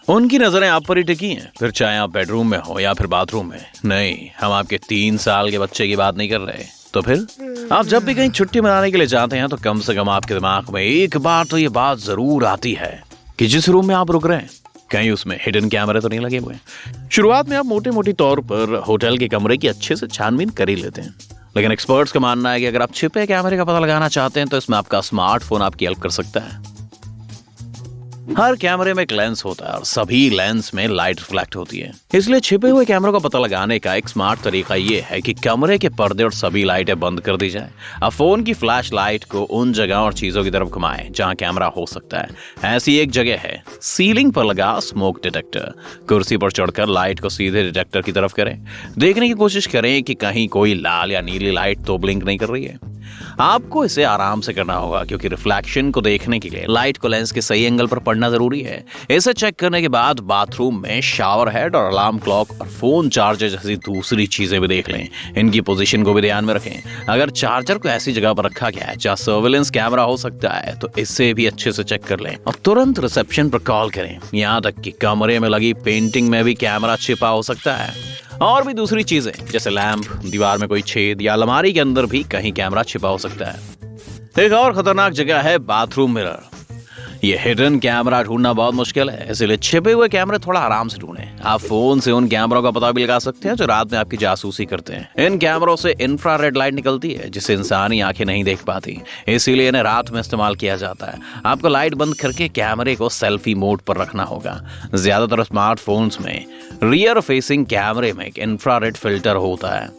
उनकी नजरें आप पर ही टिकी हैं, फिर चाहे आप बेडरूम में हो या फिर बाथरूम में। नहीं, हम आपके 3 साल के बच्चे की बात नहीं कर रहे। तो फिर आप जब भी कहीं छुट्टी मनाने के लिए जाते हैं तो कम से कम आपके दिमाग में एक बार तो ये बात जरूर आती है कि जिस रूम में आप रुक रहे हैं कहीं उसमें हिडन कैमरे तो नहीं लगे हुए। शुरुआत में आप मोटे मोटी तौर पर होटल के कमरे की अच्छे से छानबीन कर ही लेते हैं, लेकिन एक्सपर्ट्स का मानना है कि अगर आप छिपे कैमरे का पता लगाना चाहते हैं तो इसमें आपका स्मार्टफोन आपकी हेल्प कर सकता है। हर कैमरे में एक लेंस होता है और सभी लेंस में लाइट रिफ्लेक्ट होती है, इसलिए छिपे हुए कैमरों का पता लगाने का एक स्मार्ट तरीका ये है कि कमरे के पर्दे और सभी लाइटें बंद कर दी जाए। अब फोन की फ्लैश लाइट को उन जगह और चीजों की तरफ घुमाएं जहां कैमरा हो सकता है। ऐसी एक जगह है, सीलिंग पर लगा स्मोक डिटेक्टर। कुर्सी पर चढ़कर लाइट को सीधे डिटेक्टर की तरफ करें, देखने की कोशिश करें कि कहीं कोई लाल या नीली लाइट तो ब्लिंक नहीं कर रही है। आपको इसे आराम से करना होगा क्योंकि रिफ्लेक्शन को देखने के लिए लाइट को लेंस के सही एंगल पर पड़ना जरूरी है। इसे चेक करने के बाद बाथरूम में शावर हेड और अलार्म क्लॉक और फोन चार्जर जैसी दूसरी चीजें भी देख लें। इनकी पोजीशन को भी ध्यान में रखें। अगर चार्जर को ऐसी जगह पर रखा गया है जहां सर्विलेंस कैमरा हो सकता है तो इसे भी अच्छे से चेक कर लें और तुरंत रिसेप्शन पर कॉल करें। यहाँ तक कि कमरे में लगी पेंटिंग में भी कैमरा छिपा हो सकता है। और भी दूसरी चीजें जैसे लैंप, दीवार में कोई छेद या अलमारी के अंदर भी कहीं कैमरा छिपा हो सकता है। एक और खतरनाक जगह है बाथरूम मिरर। ये हिडन कैमरा ढूंढना बहुत मुश्किल है, इसलिए छिपे हुए कैमरे थोड़ा आराम से ढूंढें। आप फोन से उन कैमरों का पता भी लगा सकते हैं जो रात में आपकी जासूसी करते हैं। इन कैमरों से इंफ्रारेड लाइट निकलती है जिसे इंसानी आंखें नहीं देख पाती, इसीलिए इन्हें रात में इस्तेमाल किया जाता है। आपको लाइट बंद करके कैमरे को सेल्फी मोड पर रखना होगा। ज्यादातर स्मार्टफोन्स में रियर फेसिंग कैमरे में एक इंफ्रारेड फिल्टर होता है,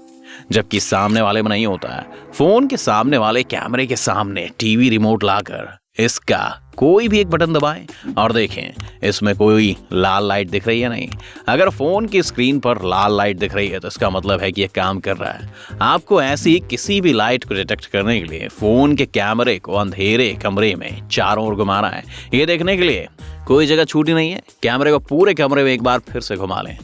जबकि सामने वाले में नहीं होता है। फोन के सामने वाले कैमरे के सामने टीवी रिमोट लाकर इसका कोई भी एक बटन दबाएं और देखें इसमें कोई लाल लाइट दिख रही है नहीं। अगर फोन की स्क्रीन पर लाल लाइट दिख रही है तो इसका मतलब है कि यह काम कर रहा है। आपको ऐसी किसी भी लाइट को डिटेक्ट करने के लिए फोन के कैमरे को अंधेरे कमरे में चारों ओर घुमाना है। ये देखने के लिए कोई जगह छूटी नहीं है। कैमरे को पूरे कमरे में एक बार फिर से घुमा लें।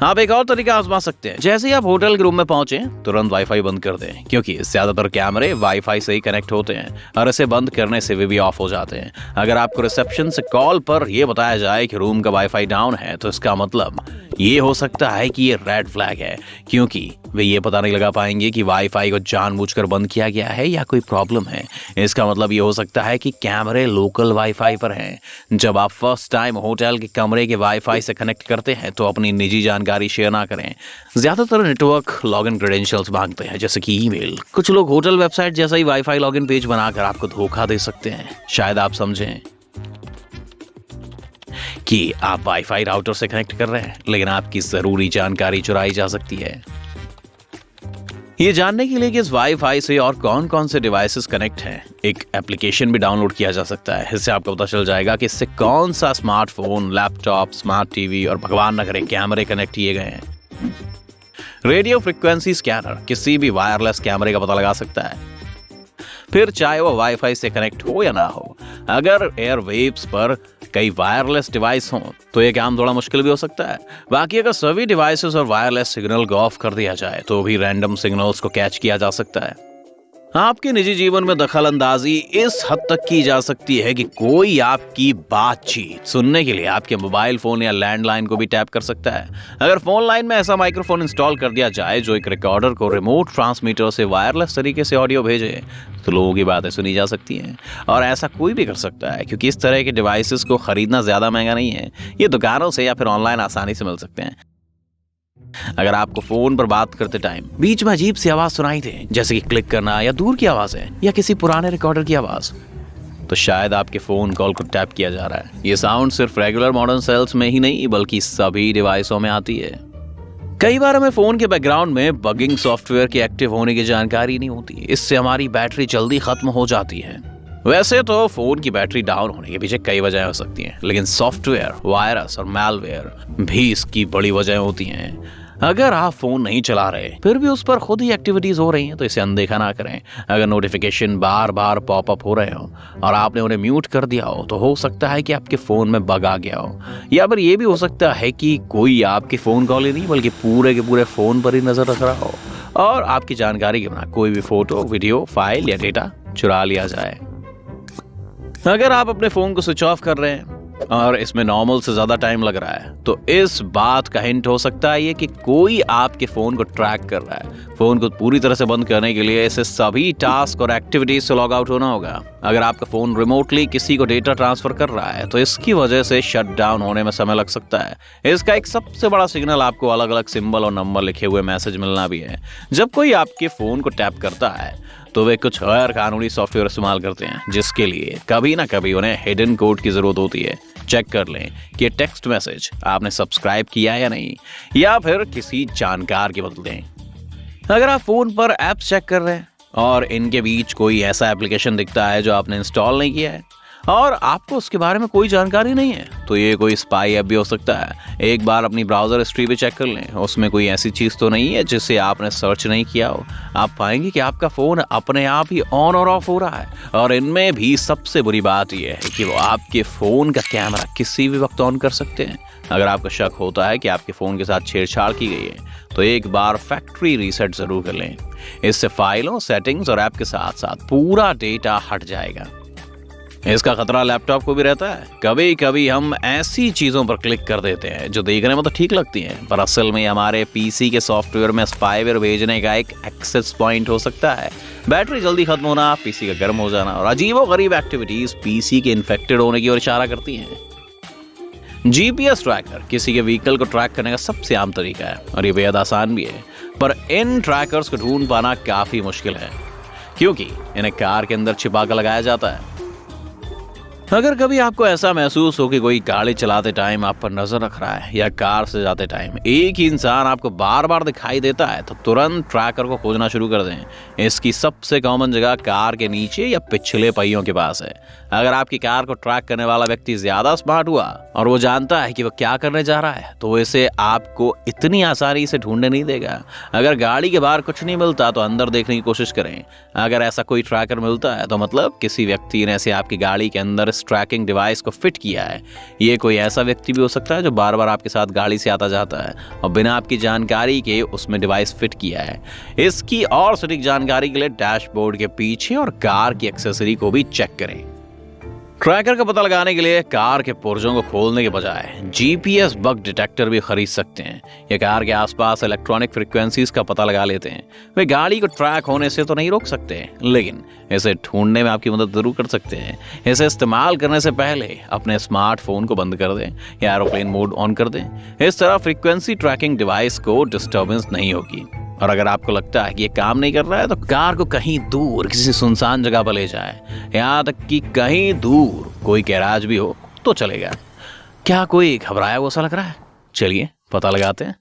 आप एक और तरीका आजमा सकते हैं। जैसे ही आप होटल के रूम में पहुंचे तुरंत वाईफाई बंद कर दें, क्योंकि ज्यादातर कैमरे वाईफाई से ही कनेक्ट होते हैं और इसे बंद करने से वे भी ऑफ हो जाते हैं। अगर आपको रिसेप्शन से कॉल पर यह बताया जाए कि रूम का वाईफाई डाउन है तो इसका मतलब ये हो सकता है कि ये रेड फ्लैग है, क्योंकि वे ये पता नहीं लगा पाएंगे कि वाईफाई को जानबूझकर बंद किया गया है या कोई प्रॉब्लम है। इसका मतलब ये हो सकता है कि कैमरे लोकल वाईफाई पर हैं। जब आप फर्स्ट टाइम होटल के कमरे के वाईफाई से कनेक्ट करते हैं तो अपनी निजी जानकारी शेयर ना करें। ज्यादातर नेटवर्क लॉगिन क्रेडेंशियल्स मांगते हैं, जैसे कि ईमेल। कुछ लोग होटल वेबसाइट जैसा ही वाईफाई लॉगिन पेज बनाकर आपको धोखा दे सकते हैं। शायद आप समझें कि आप वाईफाई राउटर से कनेक्ट कर रहे हैं, लेकिन आपकी जरूरी जानकारी चुराई जा सकती है। ये जानने के लिए कि इस वाईफाई से और कौन कौन से डिवाइसेस कनेक्ट हैं, एक एप्लीकेशन भी डाउनलोड किया जा सकता है। इससे आपको पता चल जाएगा कि इससे कौन सा स्मार्टफोन, लैपटॉप, स्मार्ट टीवी और भगवान न करे कैमरे कनेक्ट किए गए हैं। रेडियो फ्रिक्वेंसी स्कैनर किसी भी वायरलेस कैमरे का पता लगा सकता है, फिर चाहे वो वाईफाई से कनेक्ट हो या ना हो। अगर एयरवेव्स पर कई वायरलेस डिवाइस हों तो ये काम थोड़ा मुश्किल भी हो सकता है। बाकी अगर सभी डिवाइसेस और वायरलेस सिग्नल को ऑफ कर दिया जाए तो भी रैंडम सिग्नल्स को कैच किया जा सकता है। आपके निजी जीवन में दखल अंदाजी इस हद तक की जा सकती है कि कोई आपकी बातचीत सुनने के लिए आपके मोबाइल फोन या लैंडलाइन को भी टैप कर सकता है। अगर फोन लाइन में ऐसा माइक्रोफोन इंस्टॉल कर दिया जाए जो एक रिकॉर्डर को रिमोट ट्रांसमीटर से वायरलेस तरीके से ऑडियो भेजे तो लोगों की बातें सुनी जा सकती हैं। और ऐसा कोई भी कर सकता है, क्योंकि इस तरह के डिवाइसेस को खरीदना ज्यादा महंगा नहीं है। ये दुकानों से या फिर ऑनलाइन आसानी से मिल सकते हैं। अगर आपको फोन पर बात करते टाइम बीच में अजीब सी आवाज सुनाई दे, जैसे कि क्लिक करना या दूर की आवाजें या किसी पुराने रिकॉर्डर की आवाज, तो शायद आपके फोन कॉल को टैप किया जा रहा है। ये साउंड सिर्फ रेगुलर मॉडर्न सेल्स में ही नहीं बल्कि सभी डिवाइसों में आती है। कई बार हमें फोन के बैकग्राउंड में बगिंग सॉफ्टवेयर के एक्टिव होने की जानकारी नहीं होती। इससे हमारी बैटरी जल्दी खत्म हो जाती है। वैसे तो फोन की बैटरी डाउन होने के पीछे कई वजहें हो सकती हैं, लेकिन सॉफ्टवेयर, वायरस और मैलवेयर भी इसकी बड़ी वजह होती हैं। अगर आप फोन नहीं चला रहे फिर भी उस पर खुद ही एक्टिविटीज हो रही हैं तो इसे अनदेखा ना करें। अगर नोटिफिकेशन बार बार पॉपअप हो रहे हो और आपने उन्हें म्यूट कर दिया हो तो हो सकता है कि आपके फोन में बग आ गया हो, या फिर यह भी हो सकता है कि कोई आपके फोन कॉल ही नहीं बल्कि पूरे के पूरे फोन पर ही नजर रख रहा हो और आपकी जानकारी के बिना कोई भी फोटो, वीडियो, फाइल या डेटा चुरा लिया जाए। अगर आप अपने फोन को स्विच ऑफ कर रहे हैं और इसमें नॉर्मल से ज्यादा टाइम लग रहा है, तो इस बात का हिंट हो सकता है ये कि कोई आपके फोन को ट्रैक कर रहा है। फोन को पूरी तरह से बंद करने के लिए इसे सभी टास्क और एक्टिविटीज से लॉग आउट होना होगा। अगर आपका फोन रिमोटली किसी को डेटा ट्रांसफर कर रहा है तो इसकी वजह से शट डाउन होने में समय लग सकता है। इसका एक सबसे बड़ा सिग्नल आपको अलग अलग सिंबल और नंबर लिखे हुए मैसेज मिलना भी है। जब कोई आपके फोन को टैप करता है तो वे कुछ गैर कानूनी सॉफ्टवेयर इस्तेमाल करते हैं, जिसके लिए कभी ना कभी उन्हें हिडन कोड की जरूरत होती है। चेक कर लें कि ये टेक्स्ट मैसेज आपने सब्सक्राइब किया या नहीं, या फिर किसी जानकार के बदले। अगर आप फोन पर ऐप्स चेक कर रहे हैं और इनके बीच कोई ऐसा एप्लीकेशन दिखता है जो आपने इंस्टॉल नहीं किया है और आपको उसके बारे में कोई जानकारी नहीं है, तो ये कोई स्पाई ऐप भी हो सकता है। एक बार अपनी ब्राउजर हिस्ट्री भी चेक कर लें, उसमें कोई ऐसी चीज़ तो नहीं है जिसे आपने सर्च नहीं किया हो। आप पाएंगे कि आपका फ़ोन अपने आप ही ऑन और ऑफ हो रहा है। और इनमें भी सबसे बुरी बात यह है कि वो आपके फ़ोन का कैमरा किसी भी वक्त ऑन कर सकते हैं। अगर आपको शक होता है कि आपके फ़ोन के साथ छेड़छाड़ की गई है तो एक बार फैक्ट्री रीसेट ज़रूर कर लें। इससे फाइलों, सेटिंग्स और ऐप के साथ साथ पूरा डेटा हट जाएगा। इसका खतरा लैपटॉप को भी रहता है। कभी कभी हम ऐसी चीज़ों पर क्लिक कर देते हैं जो देखने में तो ठीक लगती हैं, पर असल में हमारे पीसी के सॉफ्टवेयर में स्पाईवेयर भेजने का एक एक्सेस पॉइंट हो सकता है। बैटरी जल्दी खत्म होना, पीसी का गर्म हो जाना और अजीबोगरीब एक्टिविटीज़ पीसी के इन्फेक्टेड होने की ओर इशारा करती हैं। जीपीएस ट्रैकर किसी के व्हीकल को ट्रैक करने का सबसे आम तरीका है और ये बेहद आसान भी है, पर इन ट्रैकर्स को ढूंढ पाना काफ़ी मुश्किल है क्योंकि इन्हें कार के अंदर छिपा कर लगाया जाता है। अगर कभी आपको ऐसा महसूस हो कि कोई गाड़ी चलाते टाइम आप पर नजर रख रहा है या कार से जाते टाइम एक ही इंसान आपको बार बार दिखाई देता है, तो तुरंत ट्रैकर को खोजना शुरू कर दें। इसकी सबसे कॉमन जगह कार के नीचे या पिछले पहियों के पास है। अगर आपकी कार को ट्रैक करने वाला व्यक्ति ज्यादा स्मार्ट हुआ और वो जानता है कि वो क्या करने जा रहा है, तो इसे आपको इतनी आसानी से ढूंढने नहीं देगा। अगर गाड़ी के बाहर कुछ नहीं मिलता तो अंदर देखने की कोशिश करें। अगर ऐसा कोई ट्रैकर मिलता है तो मतलब किसी व्यक्ति ने ऐसे आपकी गाड़ी के अंदर ट्रैकिंग डिवाइस को फिट किया है। ये कोई ऐसा व्यक्ति भी हो सकता है जो बार बार आपके साथ गाड़ी से आता जाता है और बिना आपकी जानकारी के उसमें डिवाइस फिट किया है। इसकी और सटीक जानकारी के लिए डैशबोर्ड के पीछे और कार की एक्सेसरी को भी चेक करें। ट्रैकर का पता लगाने के लिए कार के पुर्जों को खोलने के बजाय जीपीएस बग डिटेक्टर भी खरीद सकते हैं। ये कार के आसपास इलेक्ट्रॉनिक फ्रीक्वेंसीज का पता लगा लेते हैं। वे गाड़ी को ट्रैक होने से तो नहीं रोक सकते, लेकिन इसे ढूंढने में आपकी मदद जरूर कर सकते हैं। इसे इस्तेमाल करने से पहले अपने स्मार्टफोन को बंद कर दें या एरोप्लेन मोड ऑन कर दें। इस तरह फ्रीक्वेंसी ट्रैकिंग डिवाइस को डिस्टर्बेंस नहीं होगी। और अगर आपको लगता है कि ये काम नहीं कर रहा है तो कार को कहीं दूर किसी सुनसान जगह पर ले जाए, यहाँ तक कि कहीं दूर कोई गैराज भी हो तो चलेगा। क्या कोई घबराया हुआ सा लग रहा है? चलिए पता लगाते हैं।